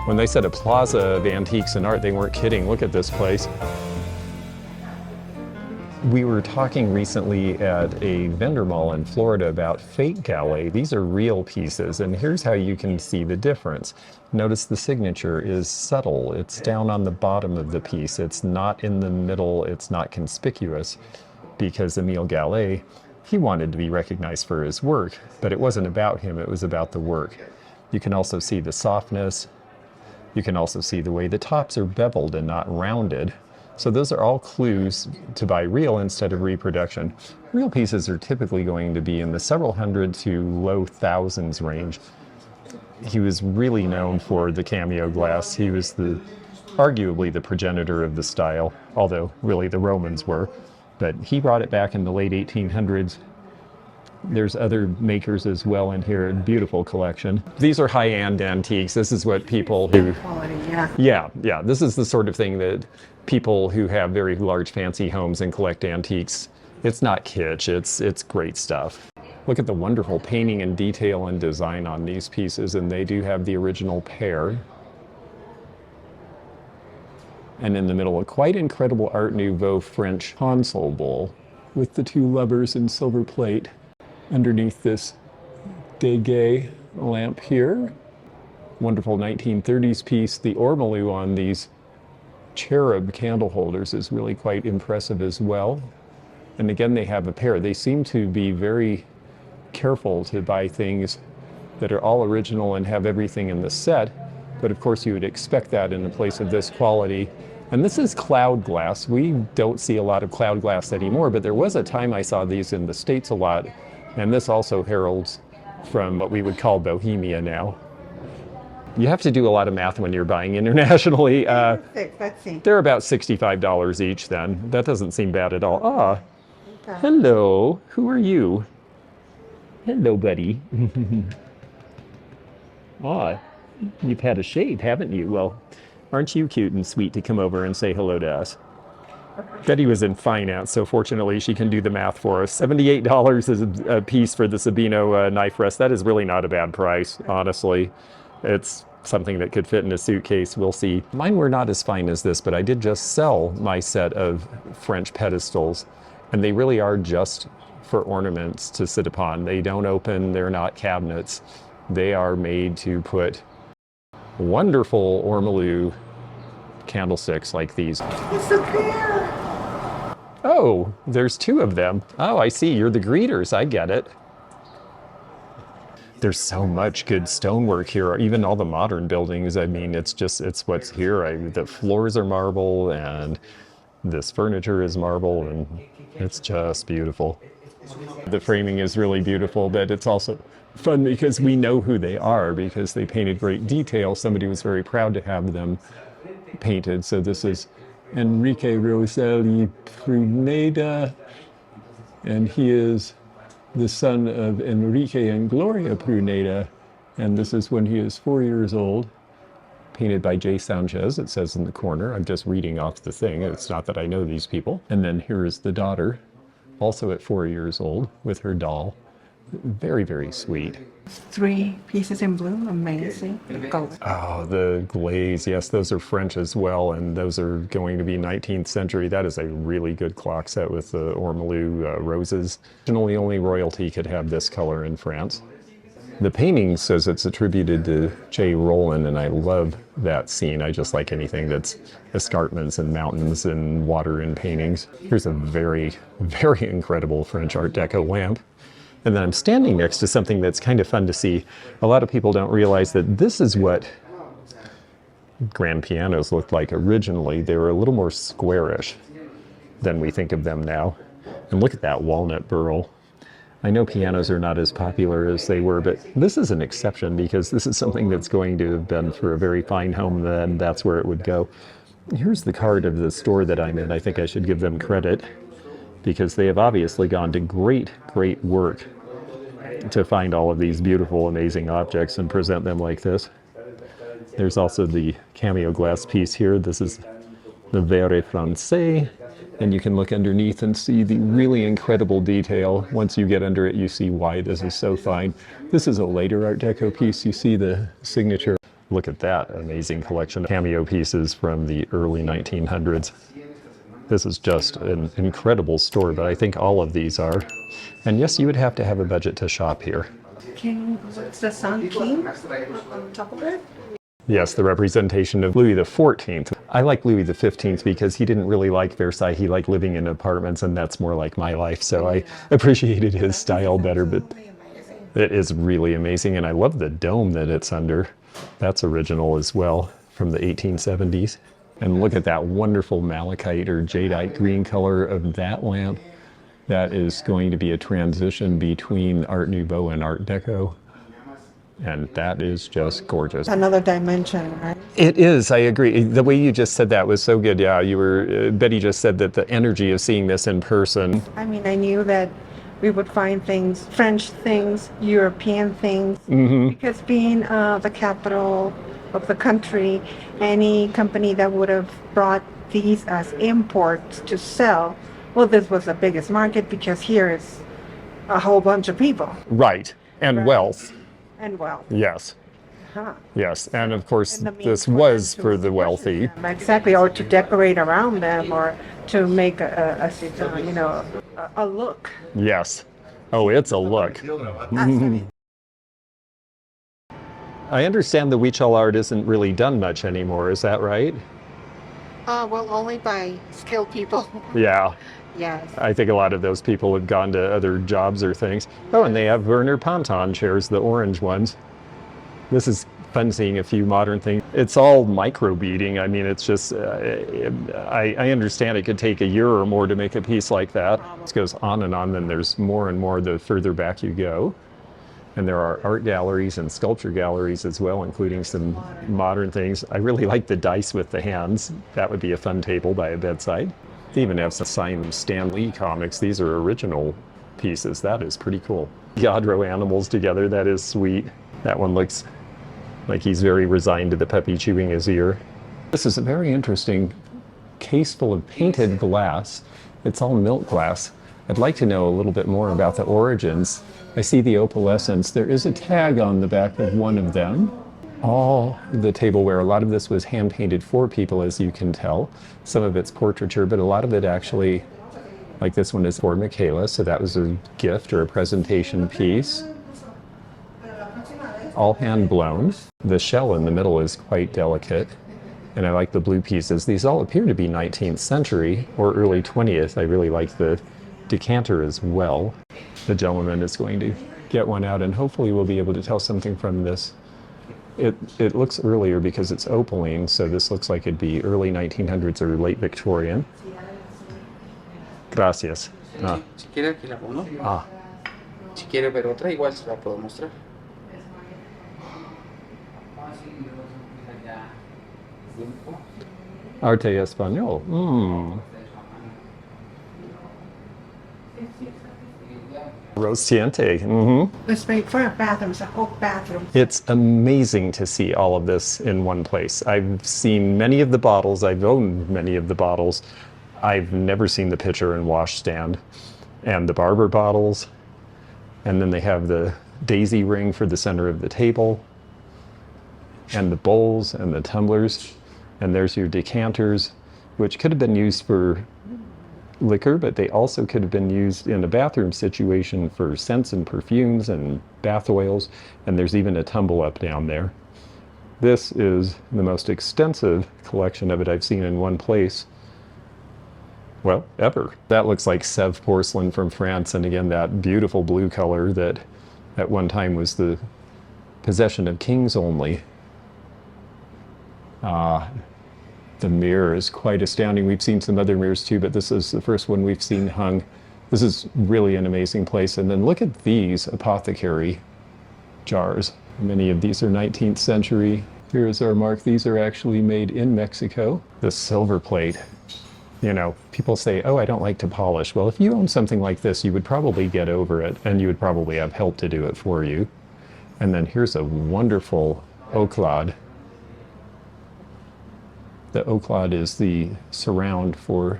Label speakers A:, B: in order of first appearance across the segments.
A: When they said a plaza of antiques and art, they weren't kidding. Look at this place. We were talking recently at a vendor mall in Florida about fake Galle. These are real pieces, and here's how you can see the difference. Notice the signature is subtle. It's down on the bottom of the piece. It's not in the middle. It's not conspicuous, because Emile Galle, he wanted to be recognized for his work, but it wasn't about him. It was about the work. You can also see the softness. You can also see the way the tops are beveled and not rounded. So those are all clues to buy real instead of reproduction. Real pieces are typically going to be in the several hundred to low thousands range. He was really known for the cameo glass. He was arguably the progenitor of the style, although really the Romans were. But he brought it back in the late 1800s. There's other makers as well in here, a beautiful collection. These are high-end antiques. This is what people who...
B: Quality, yeah.
A: Yeah. This is the sort of thing that people who have very large fancy homes and collect antiques, it's not kitsch, it's great stuff. Look at the wonderful painting and detail and design on these pieces, and they do have the original pair. And in the middle, a quite incredible Art Nouveau French console bowl with the two lovers in silver plate. Underneath this deco lamp here. Wonderful 1930s piece. The ormolu on these cherub candle holders is really quite impressive as well. And again, they have a pair. They seem to be very careful to buy things that are all original and have everything in the set. But of course, you would expect that in a place of this quality. And this is cloud glass. We don't see a lot of cloud glass anymore, but there was a time I saw these in the States a lot. And this also heralds from what we would call Bohemia now. You have to do a lot of math when you're buying internationally.
B: Let's see.
A: They're about $65 each then. That doesn't seem bad at all.
B: Okay.
A: Hello. Who are you? Hello, buddy. You've had a shave, haven't you? Well, aren't you cute and sweet to come over and say hello to us? Betty was in finance, so fortunately she can do the math for us. $78 is a piece for the Sabino knife rest. That is really not a bad price, honestly. It's something that could fit in a suitcase. We'll see. Mine were not as fine as this, but I did just sell my set of French pedestals, and they really are just for ornaments to sit upon. They don't open, they're not cabinets. They are made to put wonderful ormolu candlesticks like these.
B: It's a pair.
A: Oh, there's two of them. Oh, I see. You're the greeters. I get it. There's so much good stonework here. Even all the modern buildings. I mean, it's what's here. The floors are marble, and this furniture is marble, and it's just beautiful. The framing is really beautiful, but it's also fun because we know who they are because they painted great detail. Somebody was very proud to have them painted. So this is Enrique Roselli Pruneda, and he is the son of Enrique and Gloria Pruneda, and this is when he is 4 years old, painted by J. Sanchez, it says in the corner. I'm just reading off the thing. It's not that I know these people. And then here is the daughter, also at 4 years old, with her doll. Very, very sweet.
B: 3 pieces in blue, amazing. Gold.
A: Oh, the glaze, yes, those are French as well, and those are going to be 19th century. That is a really good clock set with the ormolu roses. Only royalty could have this color in France. The painting says it's attributed to J. Rollin, and I love that scene. I just like anything that's escarpments and mountains and water in paintings. Here's a very, very incredible French Art Deco lamp. And then I'm standing next to something that's kind of fun to see. A lot of people don't realize that this is what grand pianos looked like originally. They were a little more squarish than we think of them now. And look at that walnut burl. I know pianos are not as popular as they were, but this is an exception because this is something that's going to have been for a very fine home, then that's where it would go. Here's the card of the store that I'm in. I think I should give them credit, because they have obviously gone to great, great work to find all of these beautiful, amazing objects and present them like this. There's also the cameo glass piece here. This is the Verre Francais, and you can look underneath and see the really incredible detail. Once you get under it, you see why this is so fine. This is a later Art Deco piece. You see the signature Look at that amazing collection of cameo pieces from the early 1900s. This is just an incredible store, but I think all of these are. And yes, you would have to have a budget to shop here.
B: King, what's the Sun King on top of it?
A: Yes, the representation of Louis XIV. I like Louis XV because he didn't really like Versailles. He liked living in apartments, and that's more like my life. So I appreciated his style better, but it is really amazing. And I love the dome that it's under. That's original as well from the 1870s. And look at that wonderful malachite or jadeite green color of that lamp. That is going to be a transition between Art Nouveau and Art Deco. And that is just gorgeous.
B: Another dimension, right?
A: It is, I agree. The way you just said that was so good. Yeah, Betty just said that the energy of seeing this in person.
B: I mean, I knew that we would find things, French things, European things, because being the capital of the country, any company that would have brought these as imports to sell, well, this was the biggest market because here is a whole bunch of people.
A: Right, and wealth.
B: And wealth.
A: Yes.
B: Huh.
A: Yes, and of course, this was for the wealthy.
B: Exactly, or to decorate around them, or to make a look.
A: Yes. Oh, it's a look. I understand the Huichol art isn't really done much anymore. Is that right?
B: Well, only by skilled people.
A: Yeah.
B: Yes.
A: I think a lot of those people have gone to other jobs or things. Oh, and they have Werner Ponton chairs, the orange ones. This is fun seeing a few modern things. It's all micro beading. I mean, it's just, I understand it could take a year or more to make a piece like that. It goes on, and then there's more and more the further back you go. And there are art galleries and sculpture galleries as well, including some modern things. I really like the dice with the hands. That would be a fun table by a bedside. They even have some signed Stan Lee comics. These are original pieces. That is pretty cool. Yadro animals together. That is sweet. That one looks like he's very resigned to the puppy chewing his ear. This is a very interesting case full of painted glass. It's all milk glass. I'd like to know a little bit more about the origins. I see the opalescence. There is a tag on the back of one of them. All the tableware, a lot of this was hand painted for people, as you can tell. Some of it's portraiture, but a lot of it actually, like this one is for Michaela, so that was a gift or a presentation piece. All hand blown. The shell in the middle is quite delicate, and I like the blue pieces. These all appear to be 19th century or early 20th. I really like the decanter as well. The gentleman is going to get one out, and hopefully we'll be able to tell something from this. It looks earlier because it's opaline, so this looks like it'd be early 1900s or late Victorian. Gracias.
C: Si quiere aquí la pongo.
A: Ah.
C: Si quiere ver otra, igual se la puedo mostrar.
A: Arte Español. Rose Tiente.
B: It's made for a bathroom, it's a whole bathroom.
A: It's amazing to see all of this in one place. I've seen many of the bottles. I've owned many of the bottles. I've never seen the pitcher and wash stand and the barber bottles. And then they have the daisy ring for the center of the table and the bowls and the tumblers. And there's your decanters, which could have been used for liquor, but they also could have been used in a bathroom situation for scents and perfumes and bath oils, and there's even a tumble up down there. This is the most extensive collection of it I've seen in one place, well, ever. That looks like Sevres porcelain from France, and again, that beautiful blue color that at one time was the possession of kings only. The mirror is quite astounding. We've seen some other mirrors too, but this is the first one we've seen hung. This is really an amazing place. And then look at these apothecary jars. Many of these are 19th century. Here's our mark. These are actually made in Mexico. The silver plate. You know, people say, oh, I don't like to polish. Well, if you own something like this, you would probably get over it, and you would probably have help to do it for you. And then here's a wonderful oclad. The oclad is the surround for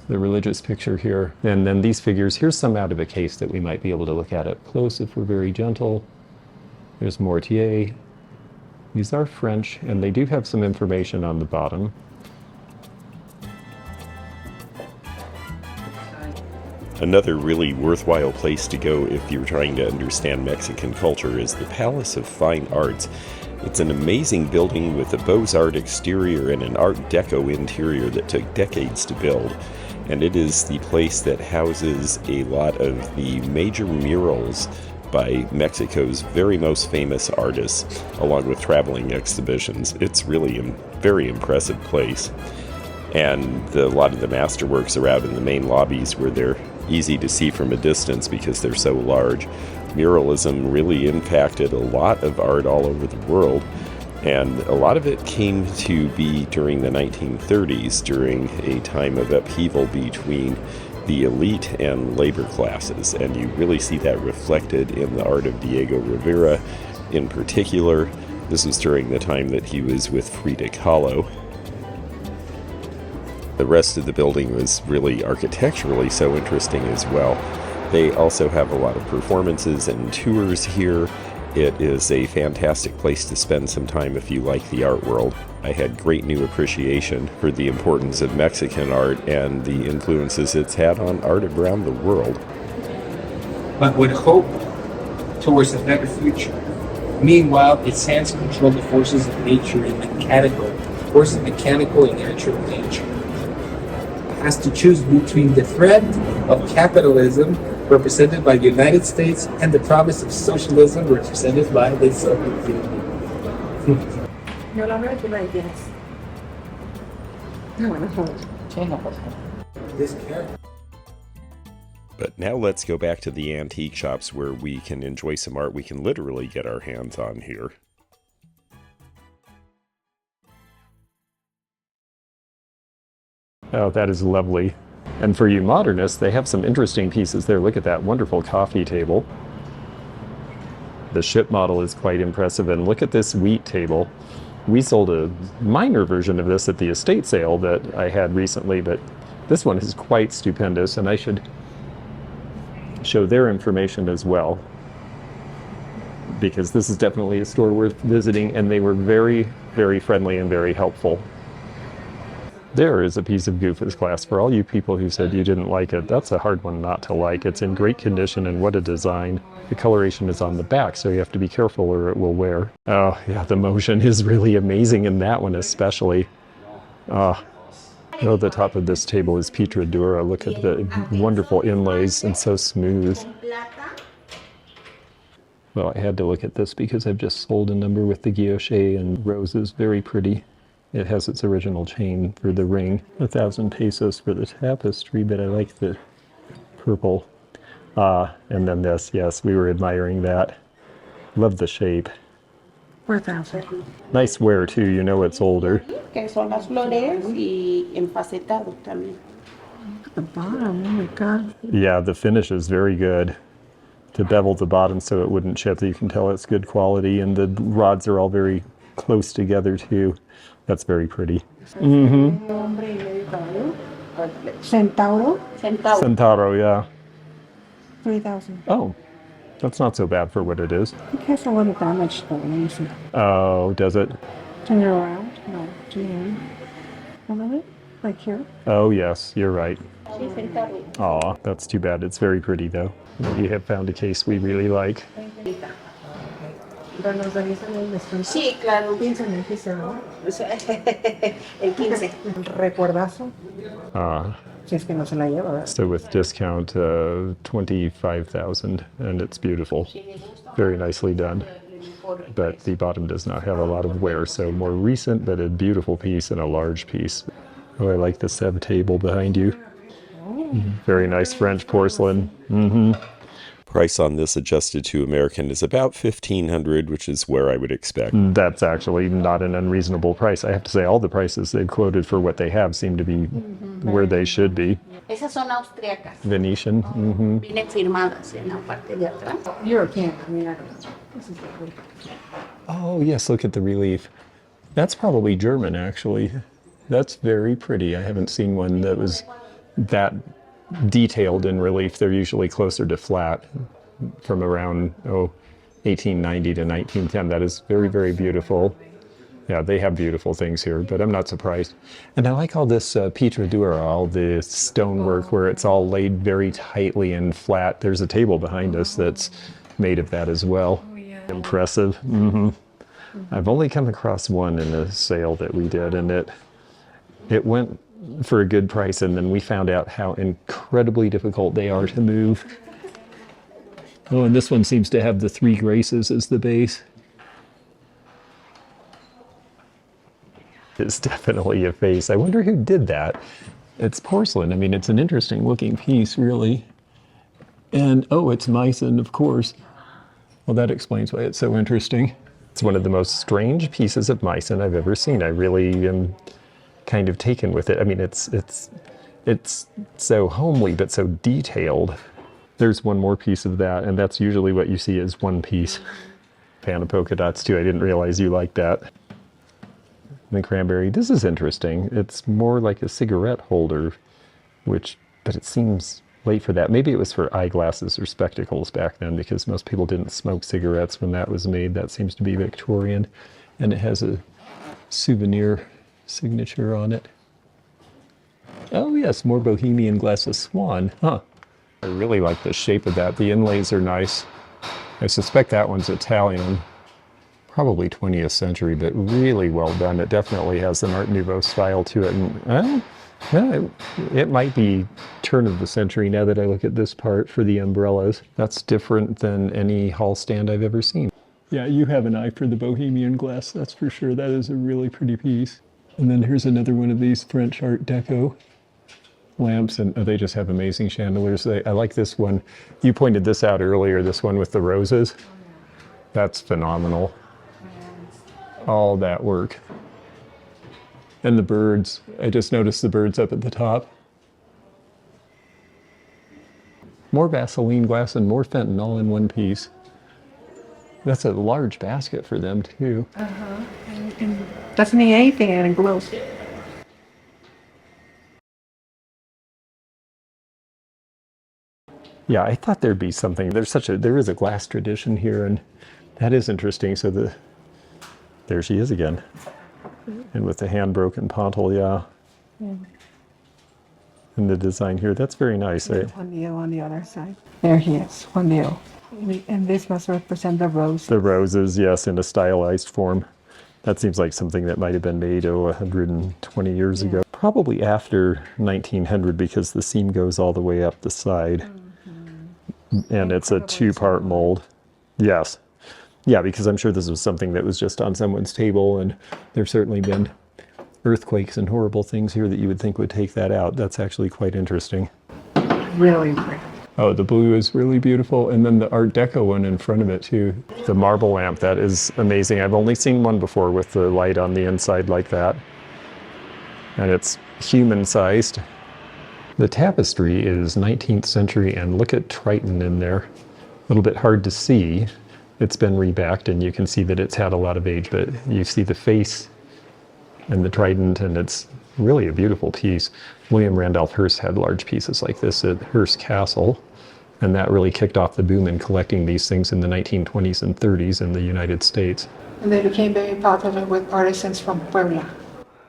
A: the religious picture here. And then these figures, here's some out of a case that we might be able to look at up close if we're very gentle. There's Mortier. These are French, and they do have some information on the bottom.
D: Another really worthwhile place to go if you're trying to understand Mexican culture is the Palace of Fine Arts. It's an amazing building with a Beaux-Arts exterior and an Art Deco interior that took decades to build. And it is the place that houses a lot of the major murals by Mexico's very most famous artists, along with traveling exhibitions. It's really a very impressive place. And a lot of the masterworks are out in the main lobbies where they're easy to see from a distance because they're so large. Muralism really impacted a lot of art all over the world, and a lot of it came to be during the 1930s, during a time of upheaval between the elite and labor classes, and you really see that reflected in the art of Diego Rivera in particular. This was during the time that he was with Frida Kahlo. The rest of the building was really architecturally so interesting as well. They also have a lot of performances and tours here. It is a fantastic place to spend some time if you like the art world. I had great new appreciation for the importance of Mexican art and the influences it's had on art around the world.
E: But with hope towards a better future. Meanwhile, its hands control the forces of nature and mechanical and natural nature. Has to choose between the threat of capitalism, represented by the United States, and the promise of socialism, represented by the Soviet Union.
B: Yo la veo y tú la entiendes. Bueno,
C: Sí, no pasa.
E: This character.
D: But now let's go back to the antique shops where we can enjoy some art we can literally get our hands on here.
A: Oh, that is lovely. And for you modernists, they have some interesting pieces there. Look at that wonderful coffee table. The ship model is quite impressive, and look at this wheat table. We sold a minor version of this at the estate sale that I had recently, but this one is quite stupendous, and I should show their information as well, because this is definitely a store worth visiting, and they were very, very friendly and very helpful. There is a piece of Goofus glass for all you people who said you didn't like it. That's a hard one not to like. It's in great condition, and what a design. The coloration is on the back, so you have to be careful or it will wear. Oh yeah, the motion is really amazing in that one especially. Oh, the top of this table is Pietra dura. Look at the wonderful inlays and so smooth. Well, I had to look at this because I've just sold a number with the guilloche and roses. Very pretty. It has its original chain for the ring. 1,000 pesos for the tapestry, but I like the purple. And then this, yes, we were admiring that. Love the shape.
B: 4,000.
A: Nice wear too, you know it's older.
F: Que son las flores y empacetado también.
B: Look at the bottom, oh my God.
A: Yeah, the finish is very good. To bevel the bottom so it wouldn't chip, you can tell it's good quality, and the rods are all very close together too. That's very pretty.
B: Centauro,
A: Centauro, yeah.
B: 3,000.
A: Oh, that's not so bad for what it is.
B: It has a little damage though, let me see.
A: Oh, does it?
B: Turn it around. No, turn it around. Like here.
A: Oh, yes, you're right.
F: Sí, centauro.
A: Aw, that's too bad. It's very pretty though. You have found a case we really like.
F: Sí, claro.
B: 15 ¿no?
F: El 15.
B: Recuerdazo. Si es que no se la lleva, ¿verdad?
A: So with discount, 25,000, and it's beautiful. Very nicely done. But the bottom does not have a lot of wear, so more recent, but a beautiful piece and a large piece. Oh, I like the Sev table behind you. Very nice French porcelain.
D: Price on this adjusted to American is about $1,500, which is where I would expect.
A: That's actually not an unreasonable price. I have to say all the prices they've quoted for what they have seem to be where they should be.
F: Esas son austriacas.
A: Venetian.
F: Vienen firmadas en la parte de atrás.
B: European. I mean, this is good.
A: Oh yes, look at the relief. That's probably German actually. That's very pretty. I haven't seen one that was that detailed in relief. They're usually closer to flat from around 1890 to 1910. That is very, very beautiful. Yeah, they have beautiful things here, but I'm not surprised. And I like all this Pietra dura, all the stonework where it's all laid very tightly and flat. There's a table behind us that's made of that as well.
B: Oh, yeah.
A: Impressive. I've only come across one in a sale that we did, and it went for a good price, and then we found out how incredibly difficult they are to move. Oh, and this one seems to have the three graces as the base. It's definitely a face. I wonder who did that. It's porcelain. I mean, it's an interesting looking piece, really. And, oh, it's Meissen, of course. Well, that explains why it's so interesting. It's one of the most strange pieces of Meissen I've ever seen. I really am kind of taken with it. I mean, it's so homely, but so detailed. There's one more piece of that, and that's usually what you see as one piece. Fan of polka dots, too. I didn't realize you liked that. The cranberry. This is interesting. It's more like a cigarette holder, but it seems late for that. Maybe it was for eyeglasses or spectacles back then, because most people didn't smoke cigarettes when that was made. That seems to be Victorian. And it has a souvenir signature on it. Oh yes, more bohemian glass of swan. Huh. I really like the shape of that. The inlays are nice. I suspect that one's Italian. Probably 20th century, but really well done. It definitely has an Art Nouveau style to it. And it might be turn of the century now that I look at this part for the umbrellas. That's different than any hall stand I've ever seen. Yeah, you have an eye for the bohemian glass, that's for sure. That is a really pretty piece. And then here's another one of these French Art Deco lamps, and they just have amazing chandeliers. I like this one. You pointed this out earlier, this one with the roses. That's phenomenal. All that work. And the birds. I just noticed the birds up at the top. More Vaseline glass and more Fenton all in one piece. That's a large basket for them too.
B: And doesn't need anything and it glows.
A: Yeah, I thought there'd be something. There is a glass tradition here, and that is interesting. So there she is again. And with the hand-broken pontle, yeah. And the design here, that's very nice.
B: One deal on the other side. There he is, one deal. And this must represent the rose.
A: The roses, yes, in a stylized form. That seems like something that might have been made 120 years ago. Probably after 1900, because the seam goes all the way up the side. And it's a two-part mold. Yes. Yeah, because I'm sure this was something that was just on someone's table, and there's certainly been earthquakes and horrible things here that you would think would take that out. That's actually quite interesting.
B: Really pretty.
A: Oh, the blue is really beautiful, and then the Art Deco one in front of it too. The marble lamp, that is amazing. I've only seen one before with the light on the inside like that. And it's human-sized. The tapestry is 19th century, and look at Triton in there. A little bit hard to see. It's been rebacked, and you can see that it's had a lot of age, but you see the face and the trident, and it's really a beautiful piece. William Randolph Hearst had large pieces like this at Hearst Castle, and that really kicked off the boom in collecting these things in the 1920s and 30s in the United States.
B: And they became very popular with artisans from Puebla.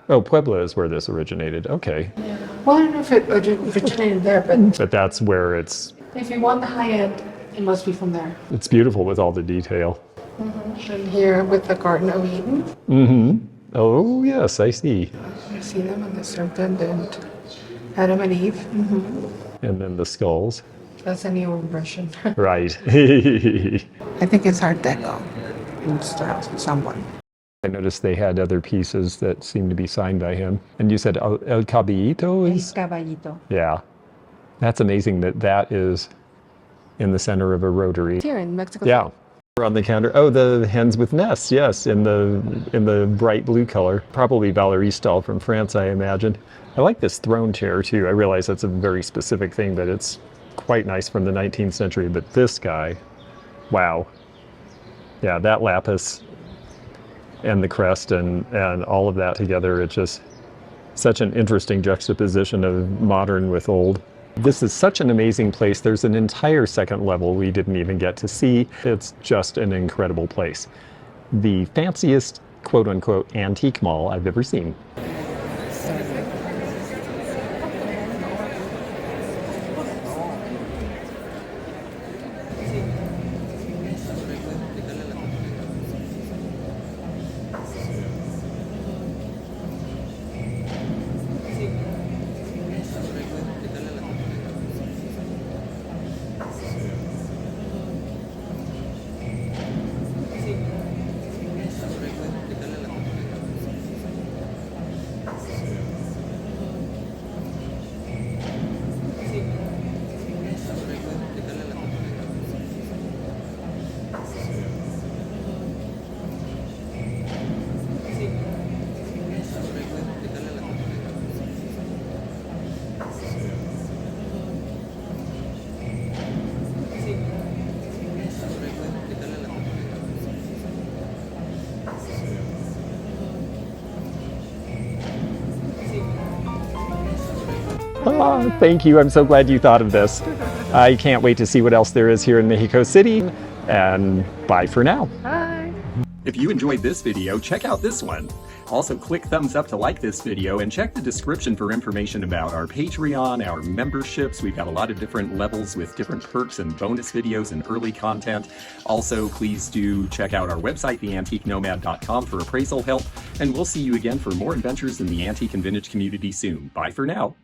A: Oh, Puebla is where this originated. Okay.
B: Yeah. Well, I don't know if it originated there,
A: But that's where
B: if you want the high end, it must be from there.
A: it's beautiful with all the detail.
B: And here with the Garden of Eden.
A: Mm-hmm. Oh, yes, I see.
B: You see them on the serpent and Adam and Eve.
A: And then the skulls.
B: That's a newer version.
A: Right.
B: I think it's Art Deco in style, someone.
A: I noticed they had other pieces that seemed to be signed by him. And you said El Caballito is?
B: El Caballito.
A: Yeah. That's amazing that is in the center of a rotary.
B: Here in Mexico.
A: Yeah. On the counter. Oh, the hens with nests, yes, in the bright blue color. Probably Valérie Stahl from France, I imagine. I like this throne chair too. I realize that's a very specific thing, but it's quite nice from the 19th century. But this guy, wow. Yeah, that lapis and the crest and all of that together, it's just such an interesting juxtaposition of modern with old. This is such an amazing place. There's an entire second level we didn't even get to see. It's just an incredible place. The fanciest quote-unquote antique mall I've ever seen. Ah, thank you. I'm so glad you thought of this. I can't wait to see what else there is here in Mexico City. And bye for now.
B: Bye.
G: If you enjoyed this video, check out this one. Also, click thumbs up to like this video and check the description for information about our Patreon, our memberships. We've got a lot of different levels with different perks and bonus videos and early content. Also, please do check out our website, theantiquenomad.com, for appraisal help. And we'll see you again for more adventures in the antique and vintage community soon. Bye for now.